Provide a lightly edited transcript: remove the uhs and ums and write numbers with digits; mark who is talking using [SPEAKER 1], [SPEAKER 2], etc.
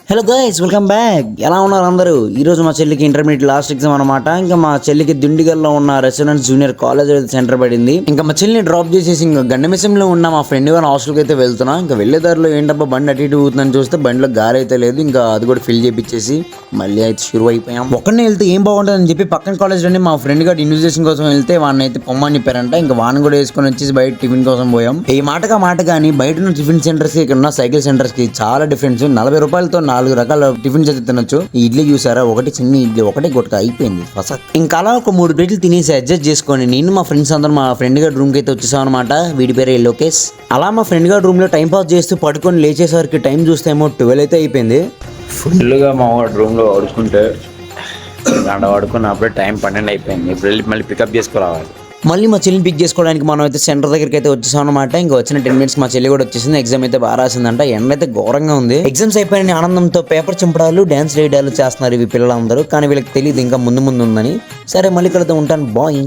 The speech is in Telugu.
[SPEAKER 1] Hello guys, welcome back. ఎలా ఉన్నారు అందరూ? ఈరోజు మా చెల్లికి ఇంటర్మీడియట్ లాస్ట్ ఎగ్జామ్ అనమాట. ఇంకా మా చెల్లికి దిండిగల్లో ఉన్న రెసిడెన్స్ జూనియర్ కాలేజ్ సెంటర్ పడింది. ఇంకా మా చెల్లిని డ్రాప్ చేసేసి ఇంకా గండమిసంలో ఉన్న మా ఫ్రెండ్ గారి హాస్టల్కి అయితే వెళ్తున్నా. ఇంకా వెళ్ళే దారిలో ఏంటబ్బా బండి అటు ఇటు ఊతుందని చూస్తే బండిలో గారి అయితే లేదు. ఇంకా అది కూడా ఫిల్ చేపించేసి మళ్ళీ అయితే షురు అయిపోయాం. ఒక్కడిని వెళ్తే ఏం బాగుంటుందని చెప్పి పక్కన కాలేజ్లోనే మా ఫ్రెండ్ గారు ఇన్విజిలేషన్ కోసం వెళ్తే వాడిని అయితే పొమ్మని చెప్పారంట. ఇంకా వాడిని కూడా వేసుకొని వచ్చేసి బయట టిఫిన్ కోసం పోయాం. ఈ మాట కానీ బయట ఉన్న టిఫిన్ సెంటర్స్ కి ఇక్కడ ఉన్న సైకిల్ సెంటర్స్ కి చాలా డిఫరెన్స్. 40 రూపాయలతో 4 రకాల టిఫిన్ చేసి తినొచ్చు. ఈ ఇడ్లీ చూసారా, ఒకటి చిన్న ఇడ్లీ ఒకటే గుట్క అయిపోయింది ఫసక్. ఇంకా అలా ఒక 3 ప్లేట్లు తినేసి అడ్జస్ట్ చేసుకొని నేను మా ఫ్రెండ్స్ అందరూ మా ఫ్రెండ్ గారి రూమ్ కి అయితే వచ్చేసాం అనమాట. వీడి పేరే లోకేష్. అలా మా ఫ్రెండ్ గారి రూమ్ లో టైం పాస్ చేస్తూ పడుకొని లేచేసరికి టైం చూస్తే ఏమో 12 అయితే అయిపోయింది.
[SPEAKER 2] ఫుల్గా మా వాడు రూమ్లో పడుకుంటే గంట పడుకున్న అప్పుడే టైం 12 అయిపోయింది. ఇప్పుడు వెళ్ళి మళ్ళీ పికప్ చేసుకురావాలి.
[SPEAKER 1] మళ్ళీ మా చెల్లిని పిక్ చేసుకోవడానికి మనం అయితే సెంటర్ దగ్గరికి అయితే వచ్చేసాం అనమాట. ఇంకా వచ్చిన 10 minutes మా చెల్లి కూడా వచ్చేసింది. ఎగ్జామ్ అయితే బాగా రాసిందంట. ఎండ అయితే ఘోరంగా ఉంది. ఎగ్జామ్స్ అయిపోయిన ఆనందంతో పేపర్ చింపడాలు, డాన్స్ వేయడాలు చేస్తున్నారు ఇవి పిల్లలందరూ. కానీ వీళ్ళకి తెలియదు ఇంకా ముందు ఉందని. సరే మళ్ళీ కలుద్దాం, ఉంటాను, బాయ్.